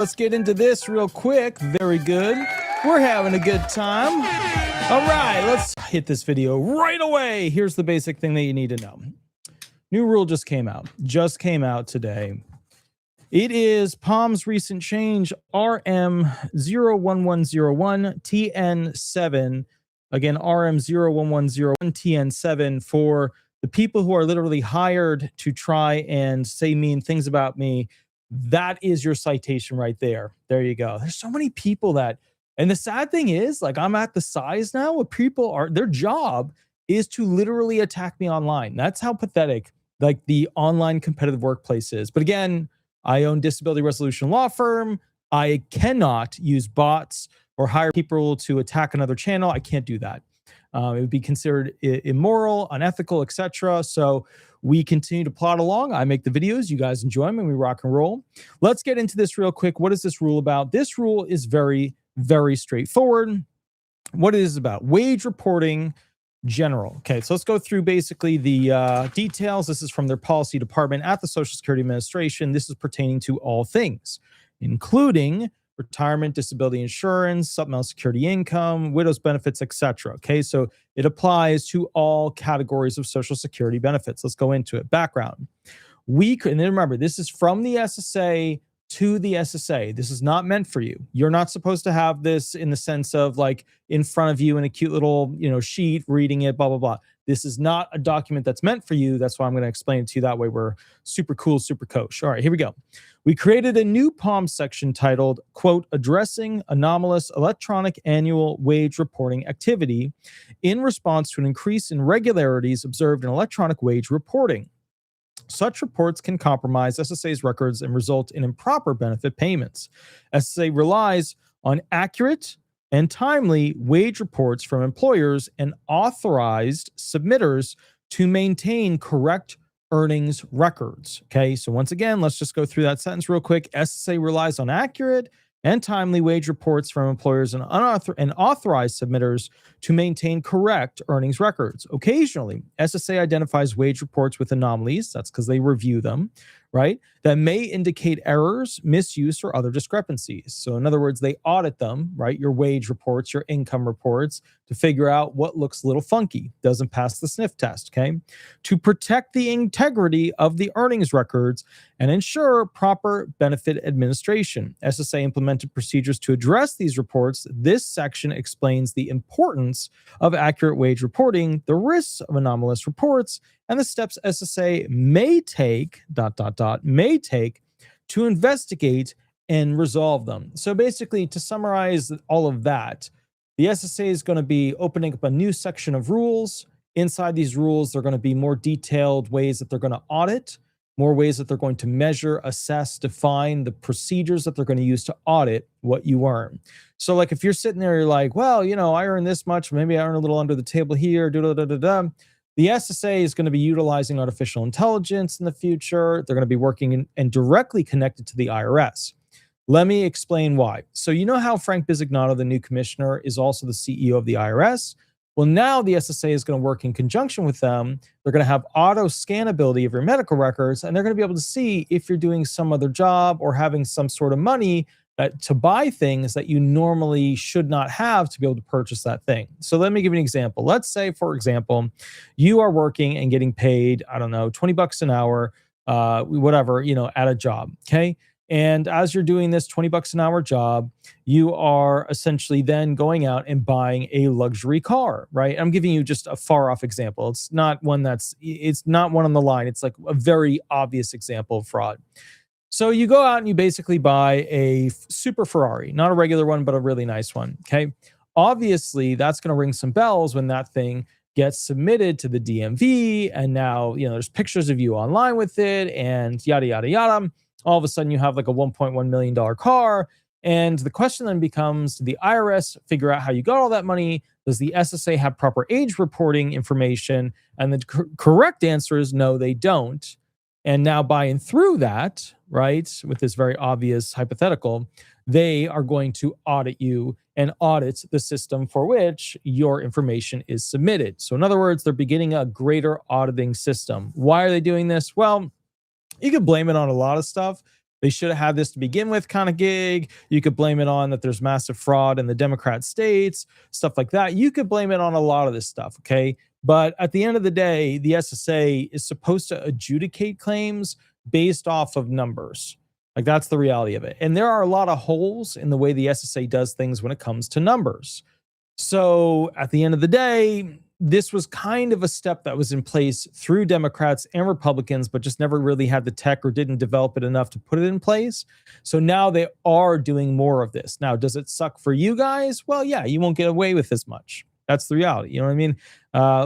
Let's get into this real quick. Very good. We're having a good time. All right, let's hit this video right away. Here's the basic thing that you need to know. New rule just came out today. It is POM's recent change, RM01101TN7. Again, RM01101TN7 for the people who are literally hired to try and say mean things about me. That is your citation right there. There you go. There's so many people that, and the sad thing is, like, I'm at the size now where people are, their job is to literally attack me online. That's how pathetic, like, the online competitive workplace is. But again, I own disability resolution law firm. I cannot use bots or hire people to attack another channel. I can't do that. It would be considered immoral, unethical, etc. So we continue to plod along. I make the videos. You guys enjoy them and we rock and roll. Let's get into this real quick. What is this rule about? This rule is very, very straightforward. What it is about: wage reporting general. Okay, so let's go through basically the details. This is from their policy department at the Social Security Administration. This is pertaining to all things, including retirement, disability insurance, supplemental security income, widow's benefits, etc. Okay, so it applies to all categories of Social Security benefits. Let's go into it. Background. And then remember, this is from the SSA to the SSA. This is not meant for you. You're not supposed to have this in the sense of like in front of you in a cute little, sheet, reading it, blah, blah, blah. This is not a document that's meant for you. That's why I'm going to explain it to you that way. We're super cool, super kosher. All right, here we go. We created a new POM section titled, quote, addressing anomalous electronic annual wage reporting activity in response to an increase in irregularities observed in electronic wage reporting. Such reports can compromise SSA's records and result in improper benefit payments. SSA relies on accurate and timely wage reports from employers and authorized submitters to maintain correct earnings records. Okay, so once again, let's just go through that sentence real quick. SSA relies on accurate and timely wage reports from employers and authorized submitters to maintain correct earnings records. Occasionally, SSA identifies wage reports with anomalies, that's because they review them, right, that may indicate errors, misuse, or other discrepancies. So in other words, they audit them, right, your wage reports, your income reports, to figure out what looks a little funky, doesn't pass the sniff test, okay? To protect the integrity of the earnings records and ensure proper benefit administration. SSA implemented procedures to address these reports. This section explains the importance of accurate wage reporting, the risks of anomalous reports, and the steps SSA may take, may take to investigate and resolve them. So basically, to summarize all of that, the SSA is going to be opening up a new section of rules. Inside these rules, they're going to be more detailed ways that they're going to audit, more ways that they're going to measure, assess, define the procedures that they're going to use to audit what you earn. So like if you're sitting there, you're like, well, I earn this much, maybe I earn a little under the table here, the SSA is going to be utilizing artificial intelligence in the future. They're going to be working and directly connected to the IRS. Let me explain why. So you know how Frank Bisignano, the new commissioner, is also the CEO of the IRS? Well, now the SSA is going to work in conjunction with them. They're going to have auto scannability of your medical records, and they're going to be able to see if you're doing some other job or having some sort of money to buy things that you normally should not have to be able to purchase that thing. So let me give you an example. Let's say, for example, you are working and getting paid, I don't know, 20 bucks an hour, whatever, at a job, okay? And as you're doing this 20 bucks an hour job, you are essentially then going out and buying a luxury car, right? I'm giving you just a far off example. It's not one on the line. It's like a very obvious example of fraud. So you go out and you basically buy a super Ferrari, not a regular one, but a really nice one, okay? Obviously, that's going to ring some bells when that thing gets submitted to the DMV, and now, there's pictures of you online with it, and yada, yada, yada. All of a sudden, you have like a $1.1 million car, and the question then becomes, did the IRS figure out how you got all that money? Does the SSA have proper age reporting information? And the correct answer is no, they don't. And now by and through that, right, with this very obvious hypothetical, they are going to audit you and audit the system for which your information is submitted. So in other words, they're beginning a greater auditing system. Why are they doing this? Well, you can blame it on a lot of stuff, They should have had this to begin with kind of gig. You could blame it on that there's massive fraud in the Democrat states, stuff like that. You could blame it on a lot of this stuff, okay? But at the end of the day, the SSA is supposed to adjudicate claims based off of numbers. Like, that's the reality of it. And there are a lot of holes in the way the SSA does things when it comes to numbers. So at the end of the day, this was kind of a step that was in place through Democrats and Republicans, but just never really had the tech or didn't develop it enough to put it in place. So now they are doing more of this. Now, does it suck for you guys? Well, yeah, you won't get away with as much. That's the reality. You know what I mean?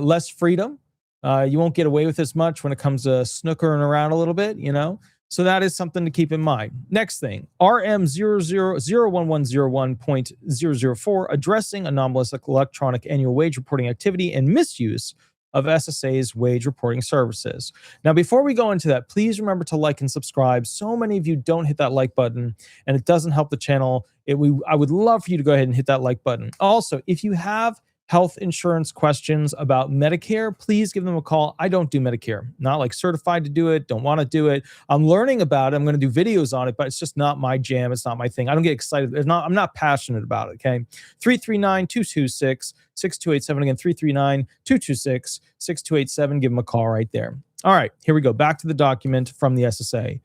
Less freedom. You won't get away with as much when it comes to snookering around a little bit, you know? So that is something to keep in mind. Next thing, RM001101.004, addressing anomalous electronic annual wage reporting activity and misuse of SSA's wage reporting services. Now, before we go into that, please remember to like and subscribe. So many of you don't hit that like button, and it doesn't help the channel. I would love for you to go ahead and hit that like button. Also, if you have health insurance questions about Medicare, please give them a call. I don't do Medicare, not like certified to do it, don't want to do it. I'm learning about it. I'm going to do videos on it, but it's just not my jam. It's not my thing. I don't get excited. I'm not passionate about it. Okay. 339-226-6287. Again, 339-226-6287. Give them a call right there. All right, here we go. Back to the document from the SSA.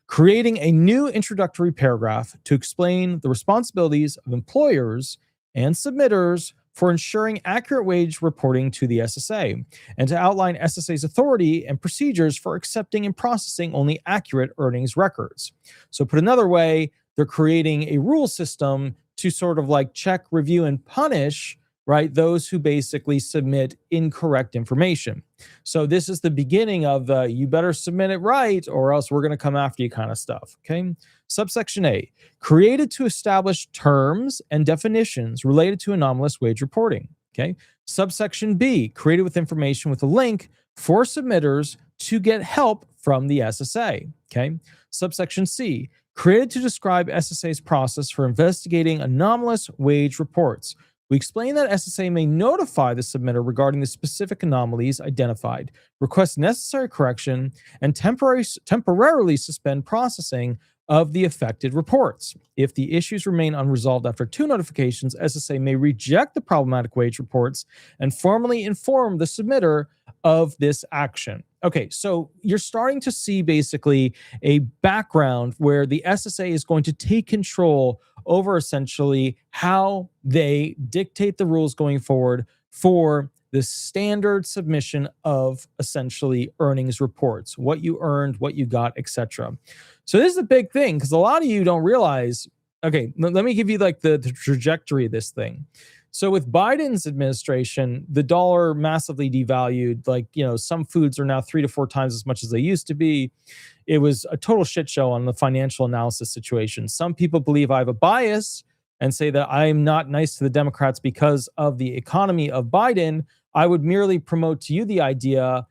Creating a new introductory paragraph to explain the responsibilities of employers and submitters for ensuring accurate wage reporting to the SSA, and to outline SSA's authority and procedures for accepting and processing only accurate earnings records. So put another way, they're creating a rule system to sort of like check, review, and punish, right, those who basically submit incorrect information. So this is the beginning of the you better submit it right or else we're going to come after you kind of stuff, okay? Subsection A, created to establish terms and definitions related to anomalous wage reporting, okay? Subsection B, created with information with a link for submitters to get help from the SSA, okay? Subsection C, created to describe SSA's process for investigating anomalous wage reports. We explain that SSA may notify the submitter regarding the specific anomalies identified, request necessary correction, and temporarily suspend processing of the affected reports. If the issues remain unresolved after 2 notifications, SSA may reject the problematic wage reports and formally inform the submitter of this action. Okay, so you're starting to see basically a background where the SSA is going to take control over essentially how they dictate the rules going forward for the standard submission of essentially earnings reports, what you earned, what you got, etc. So this is a big thing because a lot of you don't realize, okay, let me give you like the trajectory of this thing. So with Biden's administration, the dollar massively devalued. Like, you know, some foods are now 3 to 4 times as much as they used to be. It was a total shit show on the financial analysis situation. Some people believe I have a bias and say that I'm not nice to the Democrats because of the economy of Biden. I would merely promote to you the idea,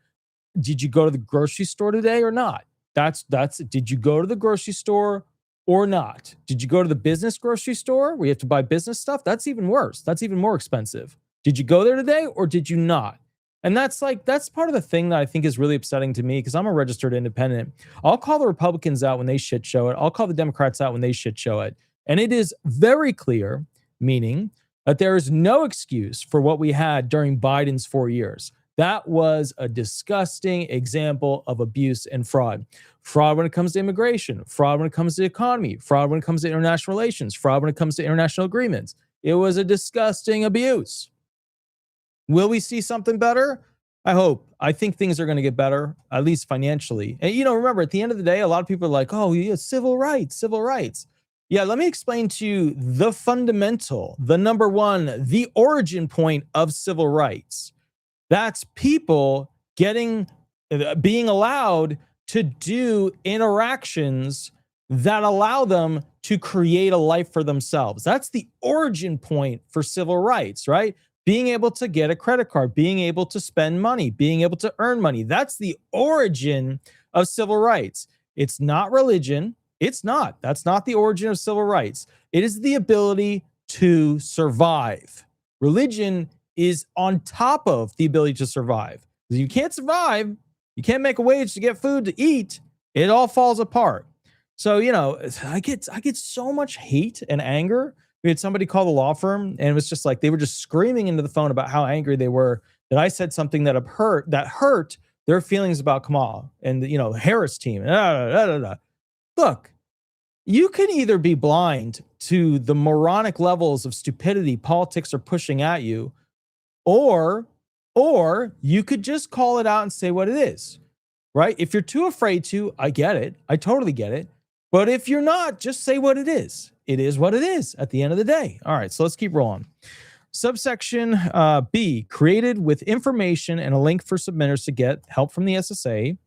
did you go to the grocery store today or not? That's did you go to the grocery store or not? Did you go to the business grocery store where you have to buy business stuff? That's even worse. That's even more expensive. Did you go there today or did you not? And that's part of the thing that I think is really upsetting to me because I'm a registered independent. I'll call the Republicans out when they shit show it. I'll call the Democrats out when they shit show it. And it is very clear, meaning that there is no excuse for what we had during Biden's 4 years. That was a disgusting example of abuse and fraud. Fraud when it comes to immigration, fraud when it comes to the economy, fraud when it comes to international relations, fraud when it comes to international agreements. It was a disgusting abuse. Will we see something better? I hope. I think things are going to get better, at least financially. And, you know, remember, at the end of the day, a lot of people are like, oh, yeah, civil rights, civil rights. Yeah, let me explain to you the fundamental, the number one, the origin point of civil rights. That's people being allowed to do interactions that allow them to create a life for themselves. That's the origin point for civil rights, right? Being able to get a credit card, being able to spend money, being able to earn money. That's the origin of civil rights. It's not religion. It's not. That's not the origin of civil rights. It is the ability to survive. Religion is on top of the ability to survive. If you can't survive, you can't make a wage to get food to eat, it all falls apart. So, I get so much hate and anger. We had somebody call the law firm, and it was just like they were just screaming into the phone about how angry they were that I said something that hurt their feelings about Kamal and Harris team. Look, you can either be blind to the moronic levels of stupidity politics are pushing at you, or you could just call it out and say what it is, right? If you're too afraid to, I get it. I totally get it. But if you're not, just say what it is. It is what it is at the end of the day. All right, so let's keep rolling. Subsection B, created with information and a link for submitters to get help from the SSA.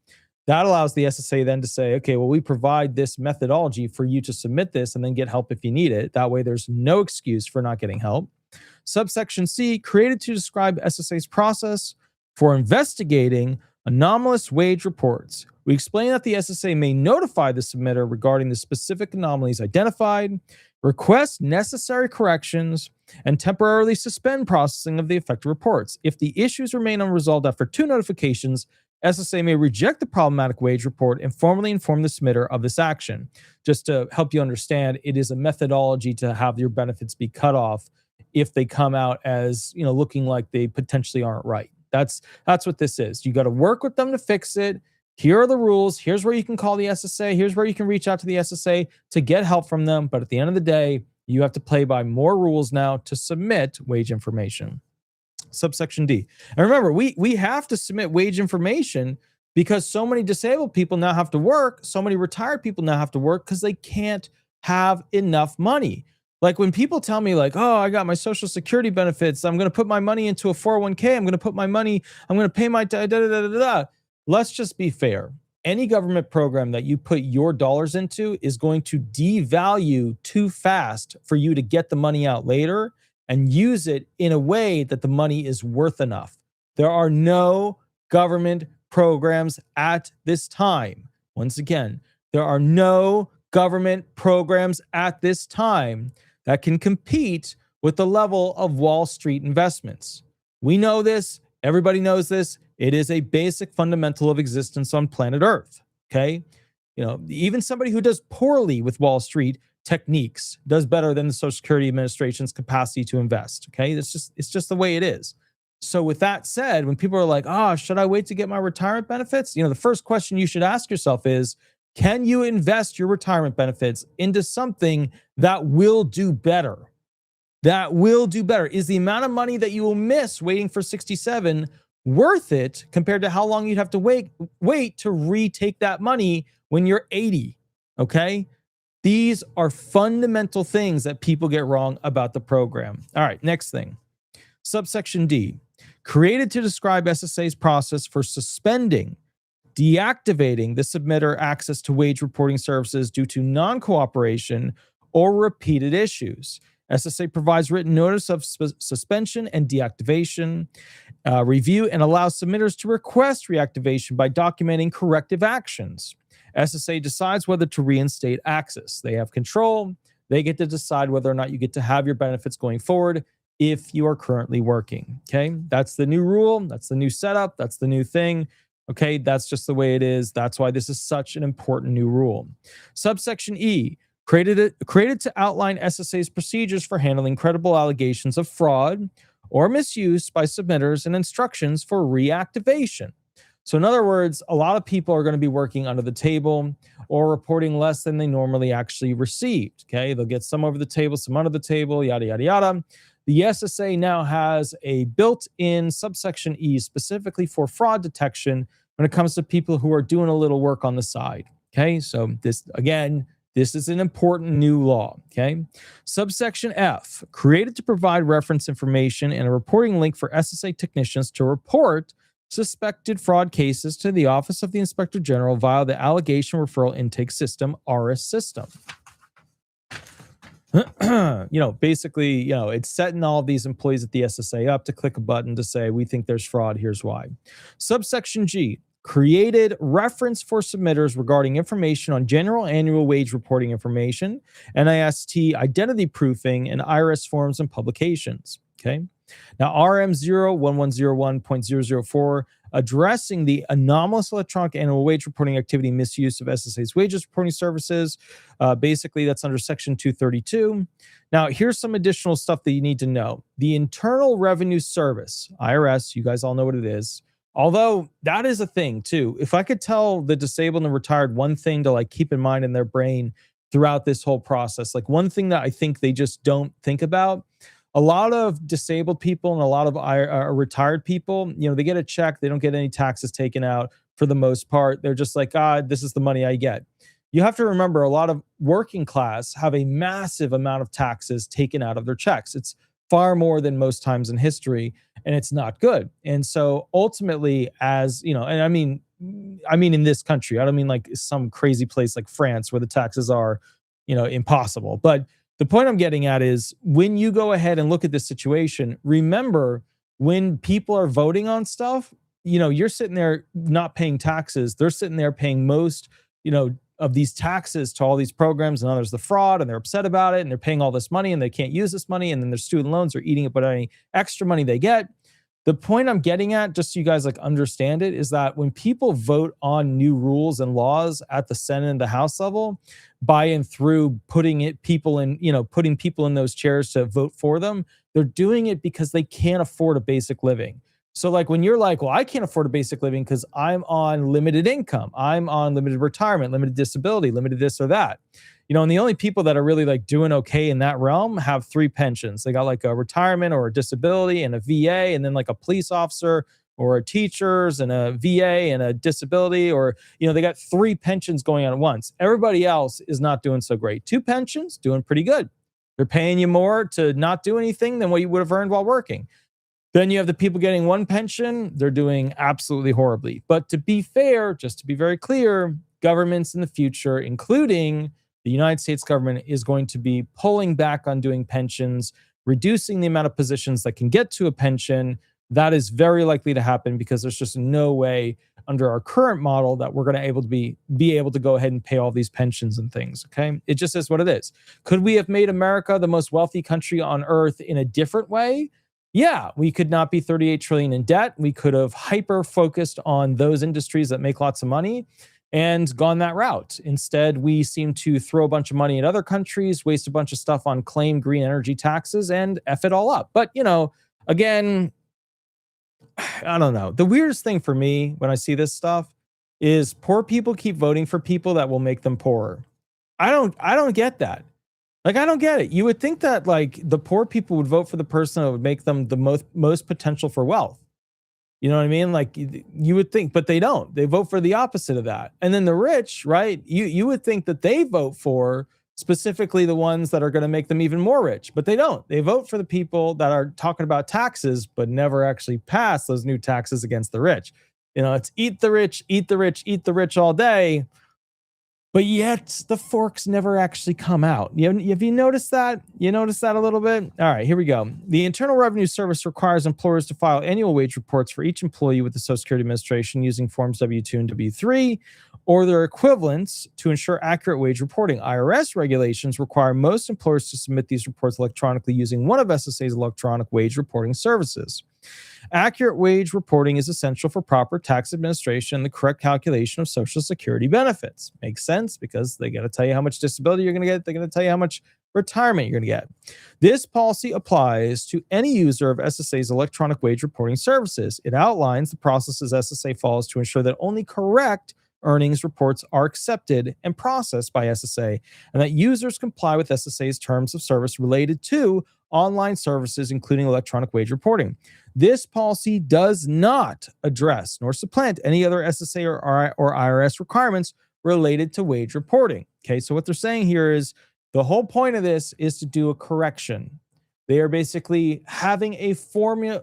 That allows the SSA then to say, okay, well, we provide this methodology for you to submit this and then get help if you need it. That way there's no excuse for not getting help. Subsection C, created to describe SSA's process for investigating anomalous wage reports. We explain that the SSA may notify the submitter regarding the specific anomalies identified, request necessary corrections, and temporarily suspend processing of the affected reports. If the issues remain unresolved after 2 notifications, SSA may reject the problematic wage report and formally inform the submitter of this action. Just to help you understand, it is a methodology to have your benefits be cut off if they come out as, looking like they potentially aren't right. That's what this is. You got to work with them to fix it. Here are the rules. Here's where you can call the SSA. Here's where you can reach out to the SSA to get help from them. But at the end of the day, you have to play by more rules now to submit wage information. Subsection D. And remember, we have to submit wage information because so many disabled people now have to work. So many retired people now have to work because they can't have enough money. Like when people tell me like, oh, I got my Social Security benefits. I'm going to put my money into a 401k. I'm going to pay my da-da-da-da-da. Let's just be fair. Any government program that you put your dollars into is going to devalue too fast for you to get the money out later and use it in a way that the money is worth enough. There are no government programs at this time. Once again, there are no government programs at this time that can compete with the level of Wall Street investments. We know this. Everybody knows this. It is a basic fundamental of existence on planet Earth. Okay. Even somebody who does poorly with Wall Street techniques does better than the Social Security Administration's capacity to invest. Okay. It's just the way it is. So with that said, when people are like, oh, should I wait to get my retirement benefits? The first question you should ask yourself is, can you invest your retirement benefits into something that will do better? That will do better. Is the amount of money that you will miss waiting for 67 worth it compared to how long you'd have to wait to retake that money when you're 80? Okay? These are fundamental things that people get wrong about the program. All right, next thing. Subsection D, created to describe SSA's process for suspending, deactivating the submitter access to wage reporting services due to non-cooperation or repeated issues. SSA provides written notice of suspension and deactivation, review, and allows submitters to request reactivation by documenting corrective actions. SSA decides whether to reinstate access. They have control. They get to decide whether or not you get to have your benefits going forward if you are currently working. Okay, that's the new rule. That's the new setup. That's the new thing. Okay, that's just the way it is. That's why this is such an important new rule. Subsection E, created to outline SSA's procedures for handling credible allegations of fraud or misuse by submitters and instructions for reactivation. So in other words, a lot of people are going to be working under the table or reporting less than they normally actually received. Okay, they'll get some over the table, some under the table, yada, yada, yada. The SSA now has a built-in subsection E specifically for fraud detection when it comes to people who are doing a little work on the side. Okay, so this is an important new law. Okay, subsection F, created to provide reference information and a reporting link for SSA technicians to report suspected fraud cases to the Office of the Inspector General via the Allegation Referral Intake System, ARIS system. Basically, it's setting all of these employees at the SSA up to click a button to say, we think there's fraud, here's why. Subsection G, created reference for submitters regarding information on general annual wage reporting information, NIST identity proofing, and IRS forms and publications. Okay. Now, RM 01101.004 addressing the anomalous electronic annual wage reporting activity misuse of SSA's wages reporting services. Basically, that's under Section 232. Now, here's some additional stuff that you need to know. The Internal Revenue Service, IRS, you guys all know what it is. Although that is a thing too. If I could tell the disabled and retired one thing to like keep in mind in their brain throughout this whole process, like one thing that I think they just don't think about, a lot of disabled people and a lot of retired people, they get a check, they don't get any taxes taken out for the most part. They're just like, this is the money I get. You have to remember a lot of working class have a massive amount of taxes taken out of their checks. It's far more than most times in history, and it's not good. And so ultimately, as and I mean in this country, I don't mean like some crazy place like France where the taxes are, impossible. But the point I'm getting at is when you go ahead and look at this situation, remember when people are voting on stuff, you're sitting there not paying taxes. They're sitting there paying most, of these taxes to all these programs, and others the fraud, and they're upset about it, and they're paying all this money and they can't use this money, and then their student loans are eating up any extra money they get. The point I'm getting at, just so you guys like understand it, is that when people vote on new rules and laws at the Senate and the House level, by and through putting people in those chairs to vote for them, they're doing it because they can't afford a basic living. So like when you're like, well, I can't afford a basic living because I'm on limited income, I'm on limited retirement, limited disability, limited this or that. And the only people that are really like doing okay in that realm have 3 pensions. They got like a retirement or a disability and a VA, and then like a police officer or a teachers and a VA and a disability, or, they got 3 pensions going on at once. Everybody else is not doing so great. 2 pensions, doing pretty good. They're paying you more to not do anything than what you would have earned while working. Then you have the people getting 1 pension. They're doing absolutely horribly. But to be fair, just to be very clear, governments in the future, including the United States government, is going to be pulling back on doing pensions, reducing the amount of positions that can get to a pension. That is very likely to happen because there's just no way under our current model that we're going to be able to go ahead and pay all these pensions and things. Okay. It just is what it is. Could we have made America the most wealthy country on earth in a different way? Yeah, we could not be 38 trillion in debt. We could have hyper focused on those industries that make lots of money and gone that route. Instead, we seem to throw a bunch of money at other countries, waste a bunch of stuff on claim green energy taxes, and F it all up. But, again, I don't know. The weirdest thing for me when I see this stuff is poor people keep voting for people that will make them poorer. I don't get that. Like, I don't get it. You would think that like the poor people would vote for the person that would make them the most potential for wealth. You know what I mean? Like you would think, but they don't. They vote for the opposite of that. And then the rich, right? You would think that they vote for specifically the ones that are going to make them even more rich, but they don't. They vote for the people that are talking about taxes, but never actually pass those new taxes against the rich. It's eat the rich, eat the rich, eat the rich all day. But yet the forks never actually come out. Have you noticed that? You noticed that a little bit? All right, here we go. The Internal Revenue Service requires employers to file annual wage reports for each employee with the Social Security Administration using Forms W-2 and W-3 or their equivalents to ensure accurate wage reporting. IRS regulations require most employers to submit these reports electronically using one of SSA's electronic wage reporting services. Accurate wage reporting is essential for proper tax administration and the correct calculation of Social Security benefits. Makes sense because they got to tell you how much disability you're going to get. They're going to tell you how much retirement you're going to get. This policy applies to any user of SSA's electronic wage reporting services. It outlines the processes SSA follows to ensure that only correct earnings reports are accepted and processed by SSA, and that users comply with SSA's terms of service related to online services, including electronic wage reporting. This policy does not address nor supplant any other SSA or IRS requirements related to wage reporting. Okay, so what they're saying here is the whole point of this is to do a correction. They are basically having a formula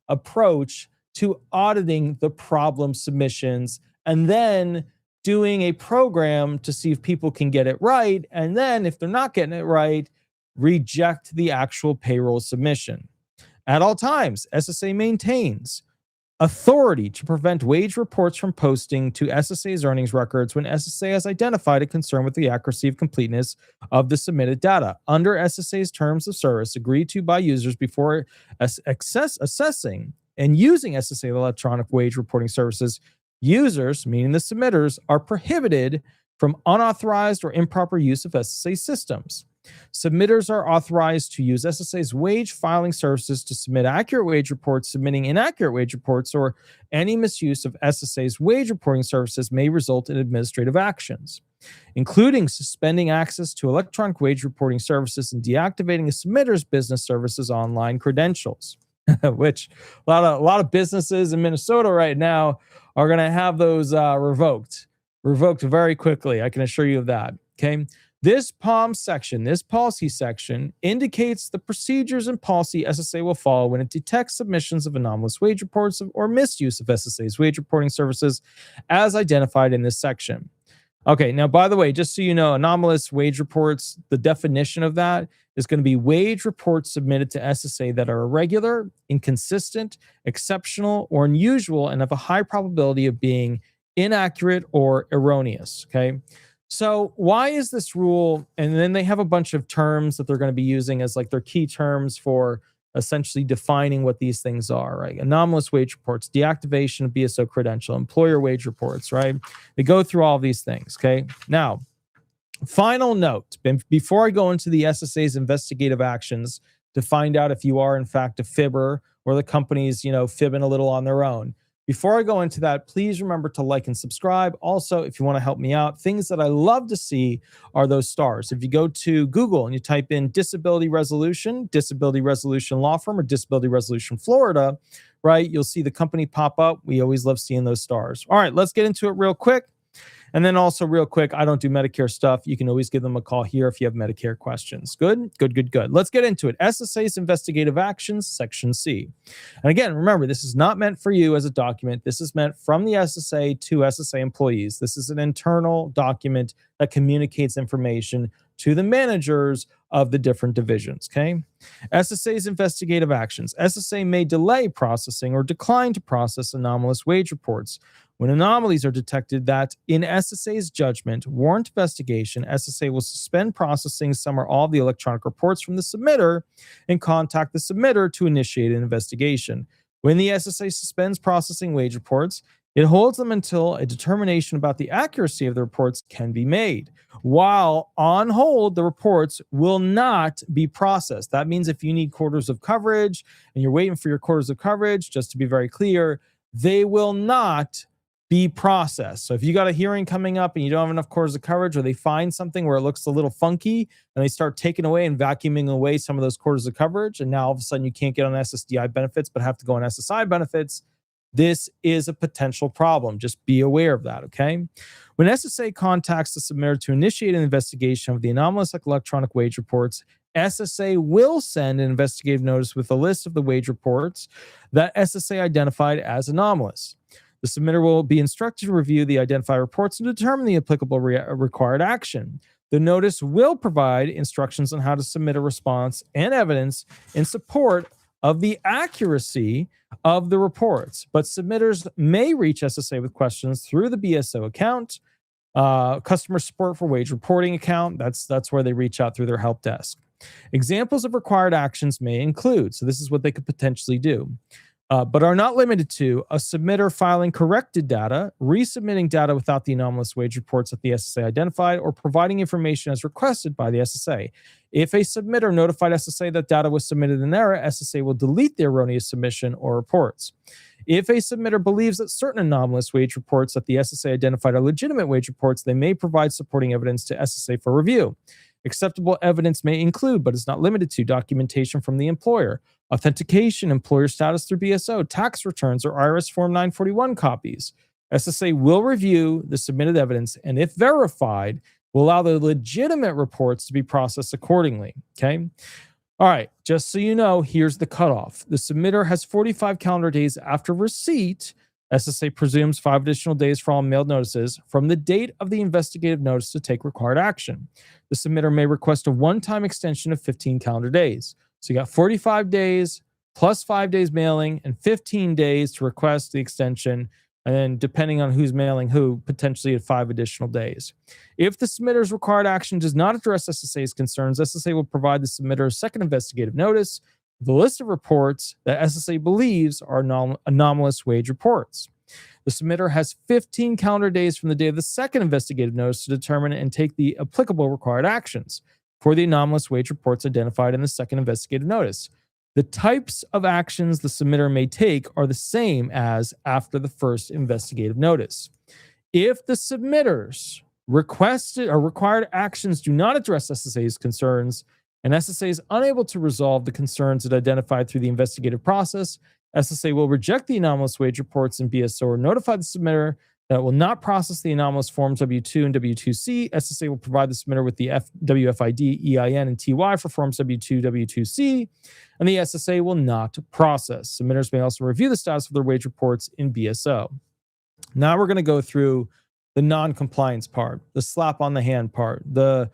approach to auditing the problem submissions and then doing a program to see if people can get it right. And then if they're not getting it right, reject the actual payroll submission. At all times, SSA maintains authority to prevent wage reports from posting to SSA's earnings records when SSA has identified a concern with the accuracy and completeness of the submitted data. Under SSA's terms of service agreed to by users before assessing and using SSA electronic wage reporting services, users, meaning the submitters, are prohibited from unauthorized or improper use of SSA systems. Submitters are authorized to use SSA's wage filing services to submit accurate wage reports. Submitting inaccurate wage reports or any misuse of SSA's wage reporting services may result in administrative actions, including suspending access to electronic wage reporting services and deactivating a submitter's business services online credentials, which a lot of businesses in Minnesota right now are going to have those revoked very quickly. I can assure you of that. Okay. This policy section indicates the procedures and policy SSA will follow when it detects submissions of anomalous wage reports or misuse of SSA's wage reporting services as identified in this section. Okay, now, by the way, just so you know, anomalous wage reports, the definition of that is going to be wage reports submitted to SSA that are irregular, inconsistent, exceptional, or unusual, and have a high probability of being inaccurate or erroneous. Okay. So why is this rule? And then they have a bunch of terms that they're going to be using as like their key terms for essentially defining what these things are, right? Anomalous wage reports, deactivation of BSO credential, employer wage reports, right? They go through all these things, okay? Now, final note, before I go into the SSA's investigative actions to find out if you are in fact a fibber or the company's, fibbing a little on their own. Before I go into that, please remember to like and subscribe. Also, if you want to help me out, things that I love to see are those stars. If you go to Google and you type in disability resolution law firm, or disability resolution Florida, right, you'll see the company pop up. We always love seeing those stars. All right, let's get into it real quick. And then also real quick, I don't do Medicare stuff. You can always give them a call here if you have Medicare questions. Good. Let's get into it. SSA's investigative actions, section C. And again, remember, this is not meant for you as a document. This is meant from the SSA to SSA employees. This is an internal document that communicates information to the managers of the different divisions, okay? SSA's investigative actions. SSA may delay processing or decline to process anomalous wage reports. When anomalies are detected that, in SSA's judgment, warrant investigation, SSA will suspend processing some or all of the electronic reports from the submitter and contact the submitter to initiate an investigation. When the SSA suspends processing wage reports, it holds them until a determination about the accuracy of the reports can be made. While on hold, the reports will not be processed. That means if you need quarters of coverage and you're waiting for your quarters of coverage, just to be very clear, they will not be processed. So if you got a hearing coming up and you don't have enough quarters of coverage, or they find something where it looks a little funky and they start taking away and vacuuming away some of those quarters of coverage, and now all of a sudden you can't get on SSDI benefits but have to go on SSI benefits, this is a potential problem. Just be aware of that, okay? When SSA contacts the submitter to initiate an investigation of the anomalous electronic wage reports, SSA will send an investigative notice with a list of the wage reports that SSA identified as anomalous. The submitter will be instructed to review the identified reports and determine the applicable required action. The notice will provide instructions on how to submit a response and evidence in support of the accuracy of the reports. But submitters may reach SSA with questions through the BSO account, customer support for wage reporting account. That's where they reach out through their help desk. Examples of required actions may include, so this is what they could potentially do, but are not limited to: a submitter filing corrected data, resubmitting data without the anomalous wage reports that the SSA identified, or providing information as requested by the SSA. If a submitter notified SSA that data was submitted in error, SSA will delete the erroneous submission or reports. If a submitter believes that certain anomalous wage reports that the SSA identified are legitimate wage reports, they may provide supporting evidence to SSA for review. Acceptable evidence may include, but is not limited to, documentation from the employer, authentication, employer status through BSO, tax returns, or IRS Form 941 copies. SSA will review the submitted evidence, and if verified, will allow the legitimate reports to be processed accordingly, okay? All right, just so you know, here's the cutoff. The submitter has 45 calendar days after receipt. SSA presumes 5 additional days for all mailed notices from the date of the investigative notice to take required action. The submitter may request a one-time extension of 15 calendar days. So you got 45 days plus 5 days mailing and 15 days to request the extension. And then depending on who's mailing who, potentially at 5 additional days. If the submitter's required action does not address SSA's concerns, SSA will provide the submitter a second investigative notice the list of reports that SSA believes are anomalous wage reports. The submitter has 15 calendar days from the day of the second investigative notice to determine and take the applicable required actions for the anomalous wage reports identified in the second investigative notice. The types of actions the submitter may take are the same as after the first investigative notice. If the submitter's requested or required actions do not address SSA's concerns, and SSA is unable to resolve the concerns it identified through the investigative process, SSA will reject the anomalous wage reports in BSO or notify the submitter that it will not process the anomalous forms W2 and W2C. SSA will provide the submitter with the WFID, EIN, and TY for forms W2, W2C, and the SSA will not process. Submitters may also review the status of their wage reports in BSO. Now we're going to go through the non-compliance part, the slap on the hand part, the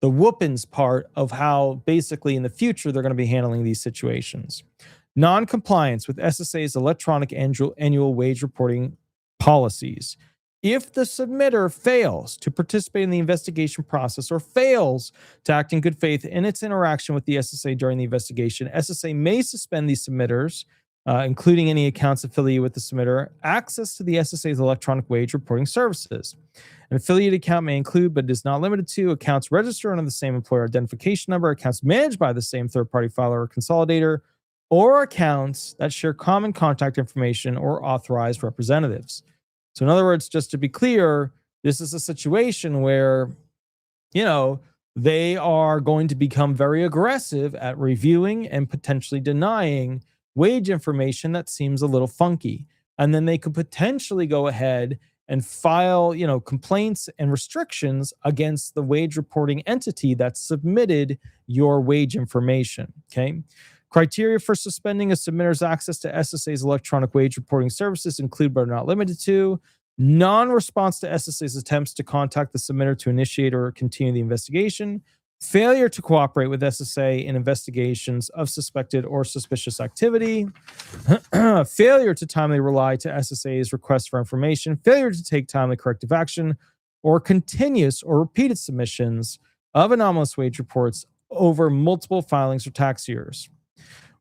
whoopings part of how basically in the future they're going to be handling these situations. Non-compliance with SSA's electronic annual wage reporting policies. If the submitter fails to participate in the investigation process or fails to act in good faith in its interaction with the SSA during the investigation, SSA may suspend these submitters, including any accounts affiliated with the submitter, access to the SSA's electronic wage reporting services. An affiliate account may include, but is not limited to, accounts registered under the same employer identification number, accounts managed by the same third-party filer or consolidator, or accounts that share common contact information or authorized representatives. So in other words, just to be clear, this is a situation where, they are going to become very aggressive at reviewing and potentially denying wage information that seems a little funky. And then they could potentially go ahead and file, complaints and restrictions against the wage reporting entity that submitted your wage information, okay? Criteria for suspending a submitter's access to SSA's electronic wage reporting services include, but are not limited to, non-response to SSA's attempts to contact the submitter to initiate or continue the investigation, failure to cooperate with SSA in investigations of suspected or suspicious activity, failure to timely rely to SSA's request for information, failure to take timely corrective action, or continuous or repeated submissions of anomalous wage reports over multiple filings or tax years.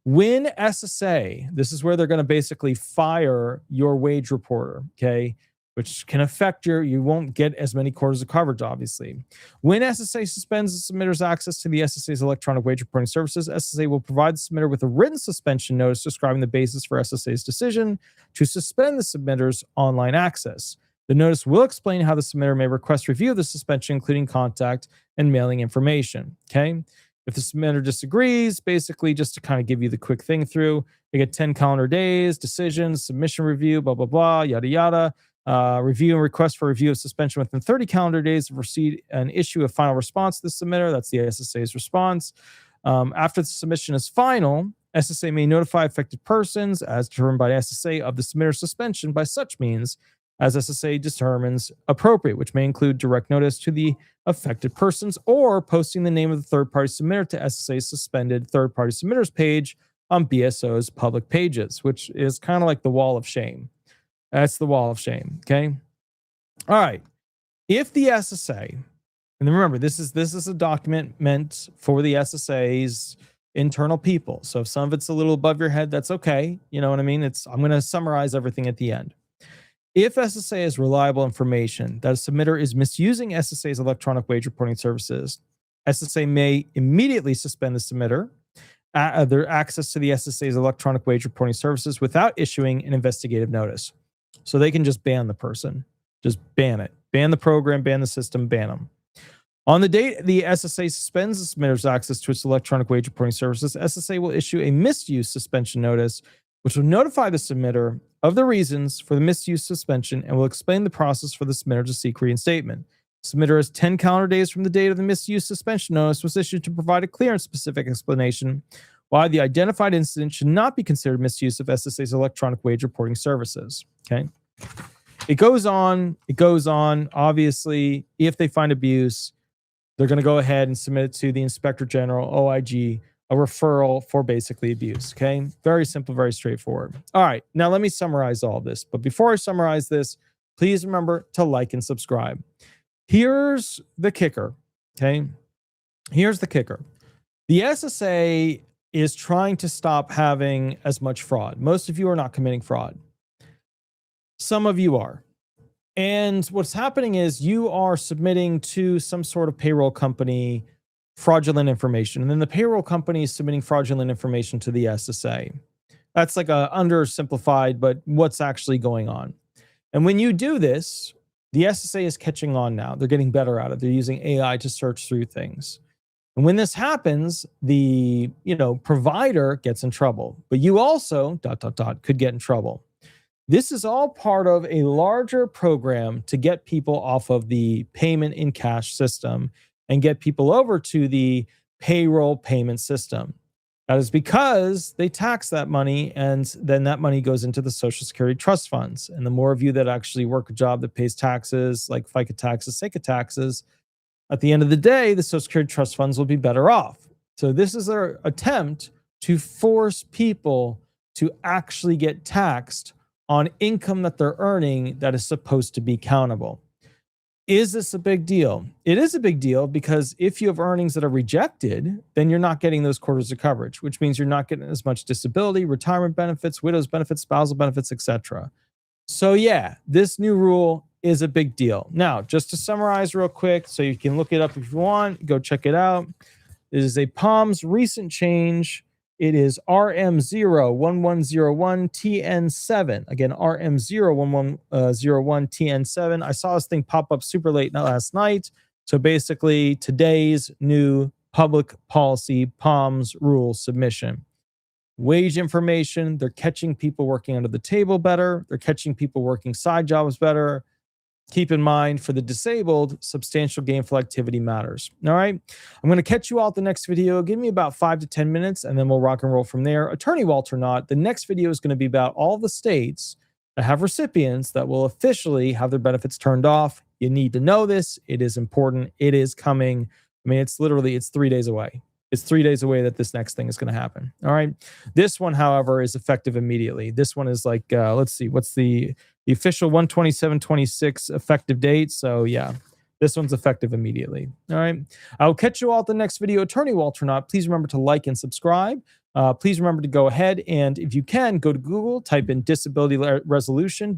When SSA, this is where they're going to basically fire your wage reporter, okay, which can affect you won't get as many quarters of coverage, obviously. When SSA suspends the submitter's access to the SSA's electronic wage reporting services, SSA will provide the submitter with a written suspension notice describing the basis for SSA's decision to suspend the submitter's online access. The notice will explain how the submitter may request review of the suspension, including contact and mailing information, okay? If the submitter disagrees, basically just to kind of give you the quick thing through, they get 10 calendar days, decisions, submission review, blah, blah, blah, yada, yada. Review and request for review of suspension within 30 calendar days of receipt and issue a final response to the submitter. That's the SSA's response. After the submission is final, SSA may notify affected persons as determined by SSA of the submitter's suspension by such means as SSA determines appropriate, which may include direct notice to the affected persons or posting the name of the third-party submitter to SSA's suspended third-party submitters page on BSO's public pages, which is kind of like the wall of shame. That's the wall of shame, okay? All right. If the SSA, and remember, this is a document meant for the SSA's internal people. So if some of it's a little above your head, that's okay. You know what I mean? I'm going to summarize everything at the end. If SSA has reliable information that a submitter is misusing SSA's electronic wage reporting services, SSA may immediately suspend the submitter their access to the SSA's electronic wage reporting services without issuing an investigative notice. So they can just ban the person, just ban it, ban the program, ban the system, ban them. On the date the SSA suspends the submitter's access to its electronic wage reporting services, SSA will issue a misuse suspension notice, which will notify the submitter of the reasons for the misuse suspension and will explain the process for the submitter to seek reinstatement. Submitter has 10 calendar days from the date of the misuse suspension notice was issued to provide a clear and specific explanation why the identified incident should not be considered misuse of SSA's electronic wage reporting services. Okay. It goes on. Obviously, if they find abuse, they're going to go ahead and submit it to the Inspector General, OIG, a referral for basically abuse. Okay. Very simple, very straightforward. All right. Now let me summarize all this. But before I summarize this, please remember to like and subscribe. Here's the kicker. Okay. Here's the kicker. The SSA is trying to stop having as much fraud. Most of you are not committing fraud. Some of you are. And what's happening is you are submitting to some sort of payroll company fraudulent information. And then the payroll company is submitting fraudulent information to the SSA. That's like a undersimplified, but what's actually going on. And when you do this, the SSA is catching on now. They're getting better at it. They're using AI to search through things. And when this happens, the provider gets in trouble, but you also could get in trouble. This is all part of a larger program to get people off of the payment in cash system and get people over to the payroll payment system. That is because they tax that money, and then that money goes into the Social Security trust funds. And the more of you that actually work a job that pays taxes, like FICA taxes, SECA taxes, at the end of the day, the Social Security trust funds will be better off. So this is their attempt to force people to actually get taxed on income that they're earning that is supposed to be countable. Is this a big deal? It is a big deal because if you have earnings that are rejected, then you're not getting those quarters of coverage, which means you're not getting as much disability, retirement benefits, widow's benefits, spousal benefits, etc. So yeah, this new rule is a big deal. Now, just to summarize real quick, so you can look it up if you want, go check it out. It is a POMS recent change. It is RM01101TN7. Again, RM01101TN7. I saw this thing pop up super late last night. So basically, today's new public policy POMS rule submission. Wage information, they're catching people working under the table better. They're catching people working side jobs better. Keep in mind, for the disabled, substantial gainful activity matters. All right. I'm going to catch you all at the next video. Give me about 5 to 10 minutes, and then we'll rock and roll from there. Attorney Walter Hnot, the next video is going to be about all the states that have recipients that will officially have their benefits turned off. You need to know this. It is important. It is coming. I mean, it's 3 days away. It's 3 days away that this next thing is going to happen. All right. This one, however, is effective immediately. This one is like, let's see, what's the official 1/27/26 effective date. So yeah, this one's effective immediately. All right. I'll catch you all at the next video. Attorney Walter Hnot, please remember to like and subscribe. Please remember to go ahead and, if you can, go to Google, type in Disability Resolution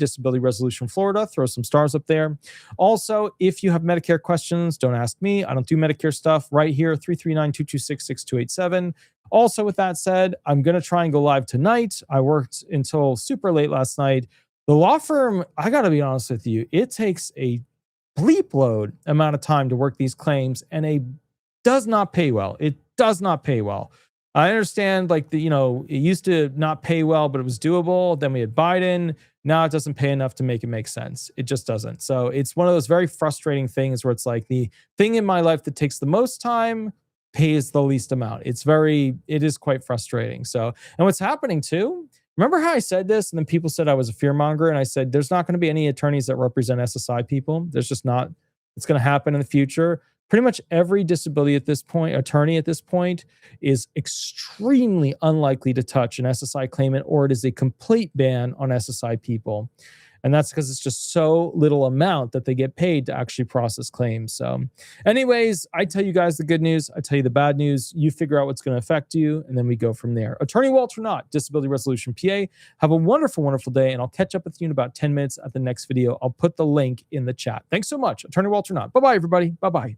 Florida, throw some stars up there. Also, if you have Medicare questions, don't ask me. I don't do Medicare stuff. Right here, 339-226-6287. Also, with that said, I'm going to try and go live tonight. I worked until super late last night. The law firm, I got to be honest with you, it takes a bleep load amount of time to work these claims, and it does not pay well. It does not pay well. I understand, like, it used to not pay well, but it was doable. Then we had Biden. Now it doesn't pay enough to make it make sense. It just doesn't. So it's one of those very frustrating things where it's like the thing in my life that takes the most time pays the least amount. It is quite frustrating. So, and what's happening too, remember how I said this and then people said I was a fearmonger, and I said, there's not going to be any attorneys that represent SSI people. There's just not. It's going to happen in the future. Pretty much every disability at this point, attorney at this point, is extremely unlikely to touch an SSI claimant, or it is a complete ban on SSI people. And that's because it's just so little amount that they get paid to actually process claims. So anyways, I tell you guys the good news. I tell you the bad news. You figure out what's going to affect you, and then we go from there. Attorney Walter Hnot, Disability Resolution PA. Have a wonderful, wonderful day, and I'll catch up with you in about 10 minutes at the next video. I'll put the link in the chat. Thanks so much. Attorney Walter Hnot. Bye-bye, everybody. Bye-bye.